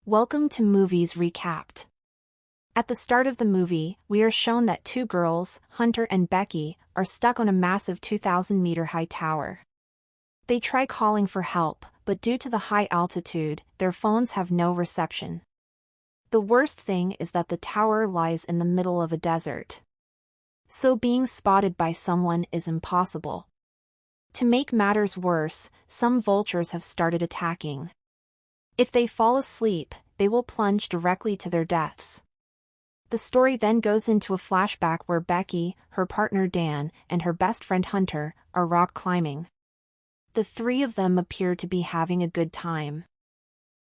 Welcome to Movies Recapped. At the start of the movie, we are shown that two girls, Hunter and Becky, are stuck on a massive 2,000-meter-high tower. They try calling for help, but due to the high altitude, their phones have no reception. The worst thing is that the tower lies in the middle of a desert. So being spotted by someone is impossible. To make matters worse, some vultures have started attacking. If they fall asleep, they will plunge directly to their deaths. The story then goes into a flashback where Becky, her partner Dan, and her best friend Hunter are rock climbing. The three of them appear to be having a good time.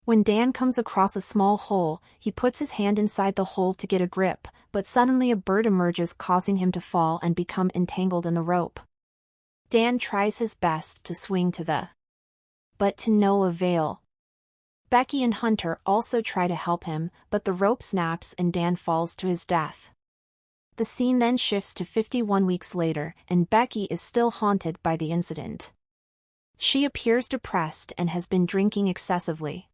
When Dan comes across a small hole, he puts his hand inside the hole to get a grip, but suddenly a bird emerges, causing him to fall and become entangled in the rope. Dan tries his best to swing but to no avail. Becky and Hunter also try to help him, but the rope snaps and Dan falls to his death. The scene then shifts to 51 weeks later, and Becky is still haunted by the incident. She appears depressed and has been drinking excessively.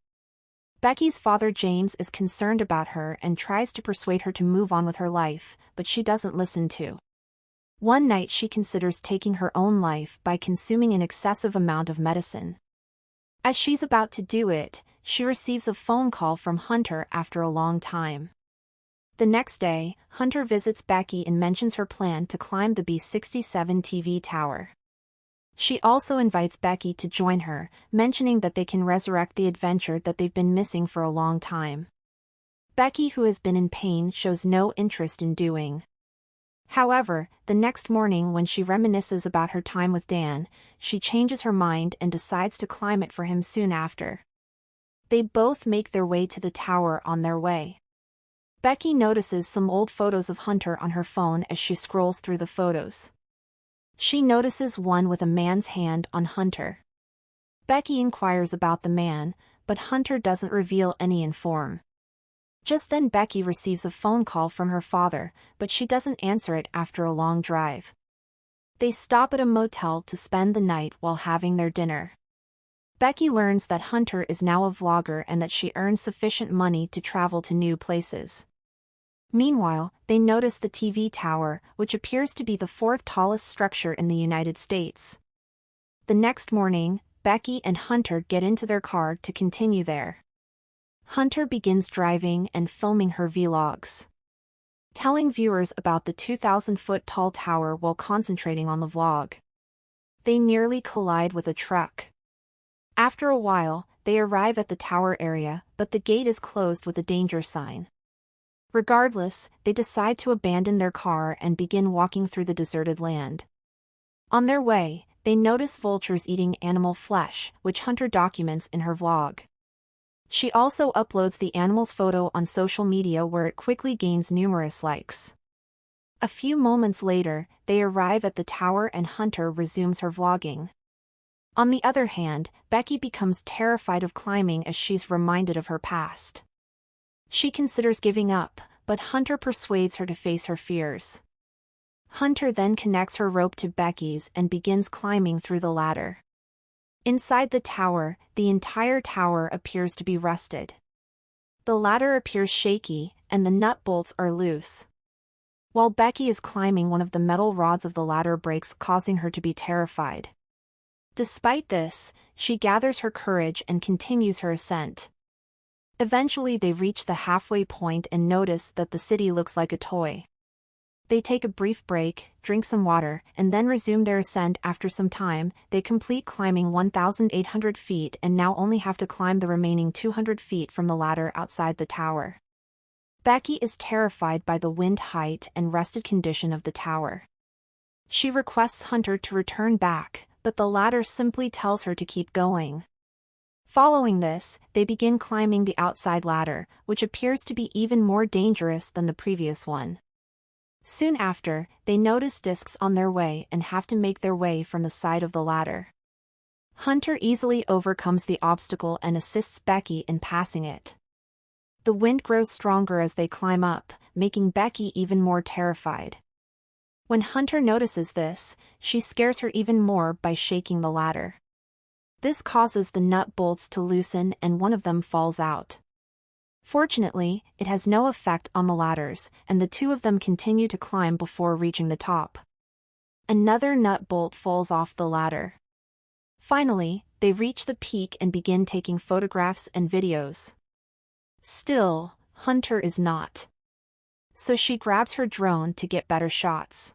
Becky's father James is concerned about her and tries to persuade her to move on with her life, but she doesn't listen to. One night she considers taking her own life by consuming an excessive amount of medicine. As she's about to do it, she receives a phone call from Hunter after a long time. The next day, Hunter visits Becky and mentions her plan to climb the B67 TV tower. She also invites Becky to join her, mentioning that they can resurrect the adventure that they've been missing for a long time. Becky, who has been in pain, shows no interest in doing. However, the next morning when she reminisces about her time with Dan, she changes her mind and decides to climb it for him soon after. They both make their way to the tower. On their way, Becky notices some old photos of Hunter on her phone as she scrolls through the photos. She notices one with a man's hand on Hunter. Becky inquires about the man, but Hunter doesn't reveal any inform. Just then Becky receives a phone call from her father, but she doesn't answer it after a long drive. They stop at a motel to spend the night while having their dinner. Becky learns that Hunter is now a vlogger and that she earns sufficient money to travel to new places. Meanwhile, they notice the TV tower, which appears to be the fourth tallest structure in the United States. The next morning, Becky and Hunter get into their car to continue there. Hunter begins driving and filming her vlogs, telling viewers about the 2,000-foot tall tower while concentrating on the vlog. They nearly collide with a truck. After a while, they arrive at the tower area, but the gate is closed with a danger sign. Regardless, they decide to abandon their car and begin walking through the deserted land. On their way, they notice vultures eating animal flesh, which Hunter documents in her vlog. She also uploads the animal's photo on social media where it quickly gains numerous likes. A few moments later, they arrive at the tower and Hunter resumes her vlogging. On the other hand, Becky becomes terrified of climbing as she's reminded of her past. She considers giving up, but Hunter persuades her to face her fears. Hunter then connects her rope to Becky's and begins climbing through the ladder. Inside the tower, the entire tower appears to be rusted. The ladder appears shaky, and the nut bolts are loose. While Becky is climbing, one of the metal rods of the ladder breaks, causing her to be terrified. Despite this, she gathers her courage and continues her ascent. Eventually they reach the halfway point and notice that the city looks like a toy. They take a brief break, drink some water, and then resume their ascent. After some time, they complete climbing 1,800 feet and now only have to climb the remaining 200 feet from the ladder outside the tower. Becky is terrified by the wind height and rusted condition of the tower. She requests Hunter to return back, but the latter simply tells her to keep going. Following this, they begin climbing the outside ladder, which appears to be even more dangerous than the previous one. Soon after, they notice discs on their way and have to make their way from the side of the ladder. Hunter easily overcomes the obstacle and assists Becky in passing it. The wind grows stronger as they climb up, making Becky even more terrified. When Hunter notices this, she scares her even more by shaking the ladder. This causes the nut bolts to loosen and one of them falls out. Fortunately, it has no effect on the ladders, and the two of them continue to climb before reaching the top. Another nut bolt falls off the ladder. Finally, they reach the peak and begin taking photographs and videos. Still, Hunter is not. So she grabs her drone to get better shots.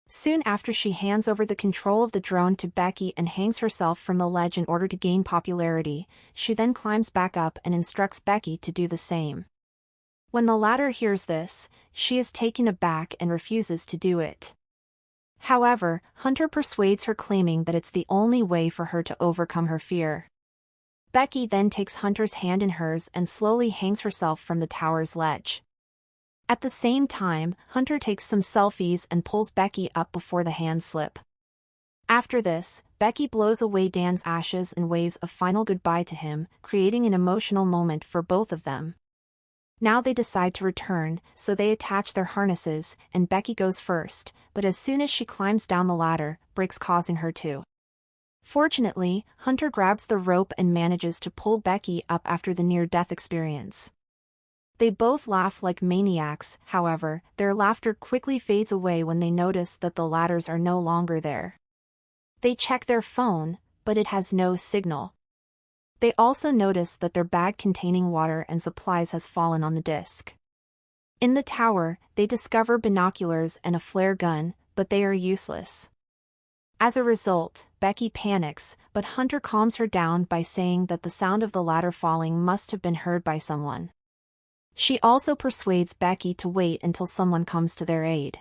Soon after, she hands over the control of the drone to Becky and hangs herself from the ledge in order to gain popularity. She then climbs back up and instructs Becky to do the same. When the latter hears this, she is taken aback and refuses to do it. However, Hunter persuades her, claiming that it's the only way for her to overcome her fear. Becky then takes Hunter's hand in hers and slowly hangs herself from the tower's ledge. At the same time, Hunter takes some selfies and pulls Becky up before the hands slip. After this, Becky blows away Dan's ashes and waves a final goodbye to him, creating an emotional moment for both of them. Now they decide to return, so they attach their harnesses, and Becky goes first, but as soon as she climbs down the ladder, breaks, causing her to. Fortunately, Hunter grabs the rope and manages to pull Becky up after the near-death experience. They both laugh like maniacs. However, their laughter quickly fades away when they notice that the ladders are no longer there. They check their phone, but it has no signal. They also notice that their bag containing water and supplies has fallen on the disc. In the tower, they discover binoculars and a flare gun, but they are useless. As a result, Becky panics, but Hunter calms her down by saying that the sound of the ladder falling must have been heard by someone. She also persuades Becky to wait until someone comes to their aid.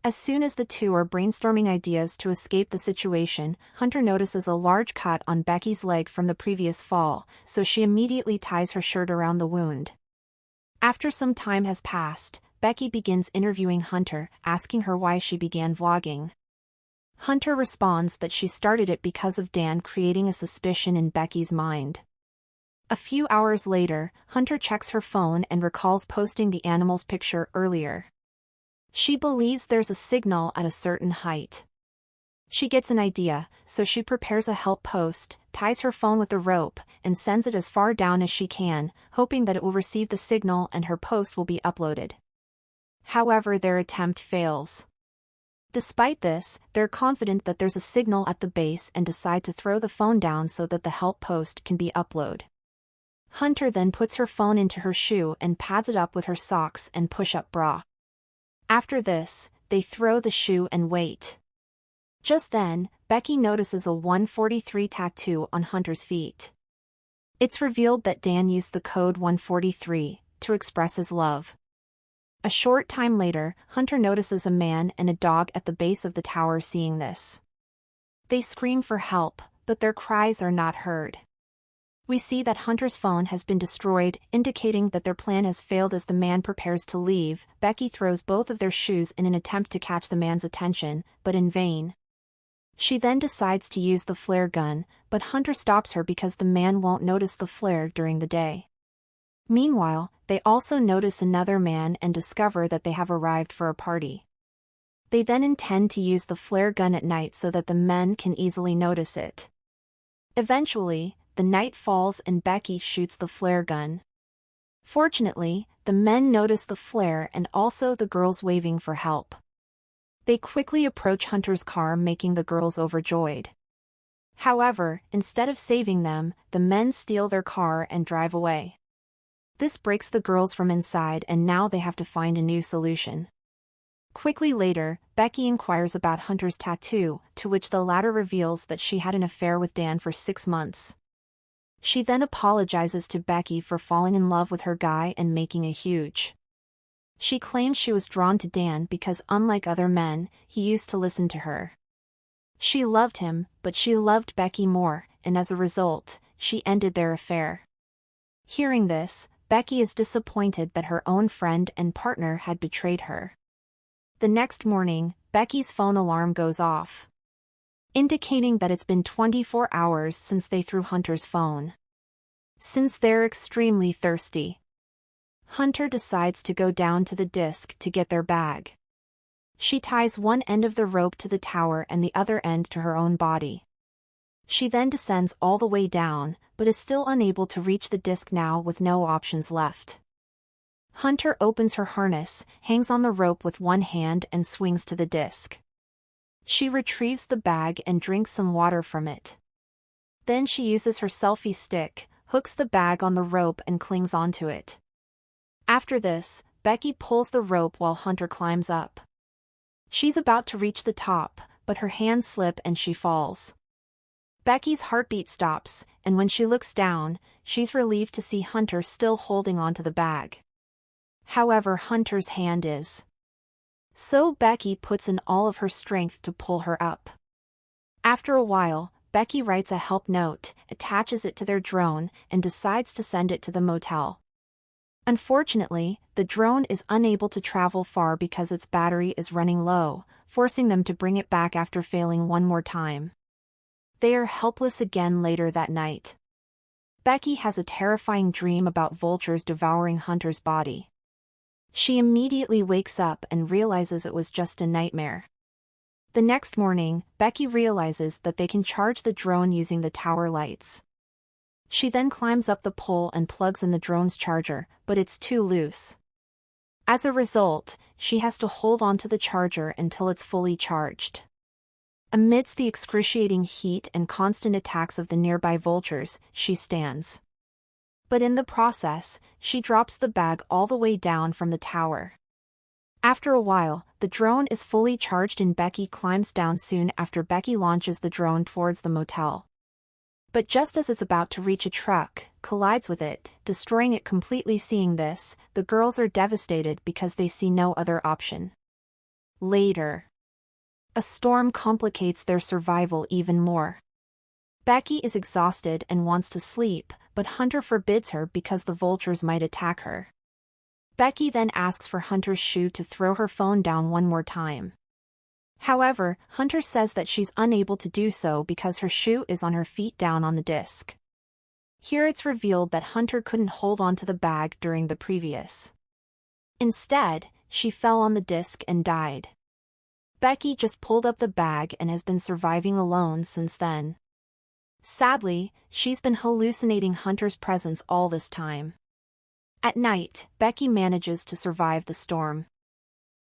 As soon as the two are brainstorming ideas to escape the situation, Hunter notices a large cut on Becky's leg from the previous fall, so she immediately ties her shirt around the wound. After some time has passed, Becky begins interviewing Hunter, asking her why she began vlogging. Hunter responds that she started it because of Dan, creating a suspicion in Becky's mind. A few hours later, Hunter checks her phone and recalls posting the animal's picture earlier. She believes there's a signal at a certain height. She gets an idea, so she prepares a help post, ties her phone with a rope, and sends it as far down as she can, hoping that it will receive the signal and her post will be uploaded. However, their attempt fails. Despite this, they're confident that there's a signal at the base and decide to throw the phone down so that the help post can be uploaded. Hunter then puts her phone into her shoe and pads it up with her socks and push-up bra. After this, they throw the shoe and wait. Just then, Becky notices a 143 tattoo on Hunter's feet. It's revealed that Dan used the code 143 to express his love. A short time later, Hunter notices a man and a dog at the base of the tower. Seeing this, they scream for help, but their cries are not heard. We see that Hunter's phone has been destroyed, indicating that their plan has failed. As the man prepares to leave, Becky throws both of their shoes in an attempt to catch the man's attention, but in vain. She then decides to use the flare gun, but Hunter stops her because the man won't notice the flare during the day. Meanwhile, they also notice another man and discover that they have arrived for a party. They then intend to use the flare gun at night so that the men can easily notice it. Eventually, the night falls and Becky shoots the flare gun. Fortunately, the men notice the flare and also the girls waving for help. They quickly approach Hunter's car, making the girls overjoyed. However, instead of saving them, the men steal their car and drive away. This breaks the girls from inside, and now they have to find a new solution. Quickly later, Becky inquires about Hunter's tattoo, to which the latter reveals that she had an affair with Dan for 6 months. She then apologizes to Becky for falling in love with her guy and making a huge. She claims she was drawn to Dan because, unlike other men, he used to listen to her. She loved him, but she loved Becky more, and as a result, she ended their affair. Hearing this, Becky is disappointed that her own friend and partner had betrayed her. The next morning, Becky's phone alarm goes off, indicating that it's been 24 hours since they threw Hunter's phone. Since they're extremely thirsty, Hunter decides to go down to the disc to get their bag. She ties one end of the rope to the tower and the other end to her own body. She then descends all the way down, but is still unable to reach the disc now with no options left. Hunter opens her harness, hangs on the rope with one hand and swings to the disc. She retrieves the bag and drinks some water from it. Then she uses her selfie stick, hooks the bag on the rope and clings onto it. After this, Becky pulls the rope while Hunter climbs up. She's about to reach the top, but her hands slip and she falls. Becky's heartbeat stops, and when she looks down, she's relieved to see Hunter still holding onto the bag. However, Hunter's hand is. So Becky puts in all of her strength to pull her up. After a while, Becky writes a help note, attaches it to their drone, and decides to send it to the motel. Unfortunately, the drone is unable to travel far because its battery is running low, forcing them to bring it back after failing one more time. They are helpless again later that night. Becky has a terrifying dream about vultures devouring Hunter's body. She immediately wakes up and realizes it was just a nightmare. The next morning, Becky realizes that they can charge the drone using the tower lights. She then climbs up the pole and plugs in the drone's charger, but it's too loose. As a result, she has to hold onto the charger until it's fully charged. Amidst the excruciating heat and constant attacks of the nearby vultures, she stands. But in the process, she drops the bag all the way down from the tower. After a while, the drone is fully charged and Becky climbs down soon after. Becky launches the drone towards the motel. But just as it's about to reach a truck, collides with it, destroying it completely. Seeing this, the girls are devastated because they see no other option. Later, a storm complicates their survival even more. Becky is exhausted and wants to sleep, but Hunter forbids her because the vultures might attack her. Becky then asks for Hunter's shoe to throw her phone down one more time. However, Hunter says that she's unable to do so because her shoe is on her feet down on the disc. Here it's revealed that Hunter couldn't hold on to the bag during the previous. Instead, she fell on the disc and died. Becky just pulled up the bag and has been surviving alone since then. Sadly, she's been hallucinating Hunter's presence all this time. At night, Becky manages to survive the storm.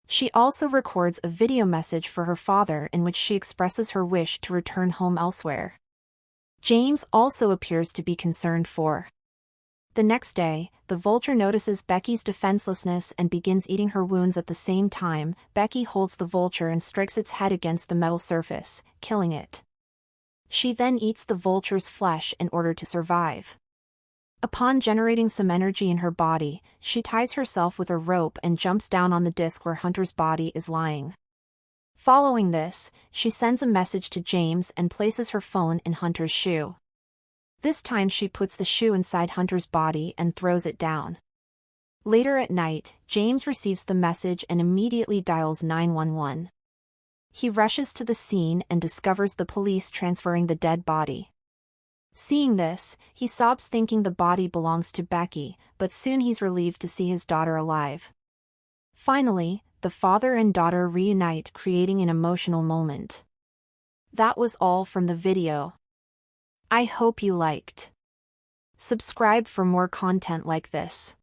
She also records a video message for her father in which she expresses her wish to return home elsewhere. James also appears to be concerned for. The next day, the vulture notices Becky's defenselessness and begins eating her wounds at the same time. Becky holds the vulture and strikes its head against the metal surface, killing it. She then eats the vulture's flesh in order to survive. Upon generating some energy in her body, she ties herself with a rope and jumps down on the disc where Hunter's body is lying. Following this, she sends a message to James and places her phone in Hunter's shoe. This time she puts the shoe inside Hunter's body and throws it down. Later at night, James receives the message and immediately dials 911. He rushes to the scene and discovers the police transferring the dead body. Seeing this, he sobs thinking the body belongs to Becky, but soon he's relieved to see his daughter alive. Finally, the father and daughter reunite, creating an emotional moment. That was all from the video. I hope you liked. Subscribe for more content like this.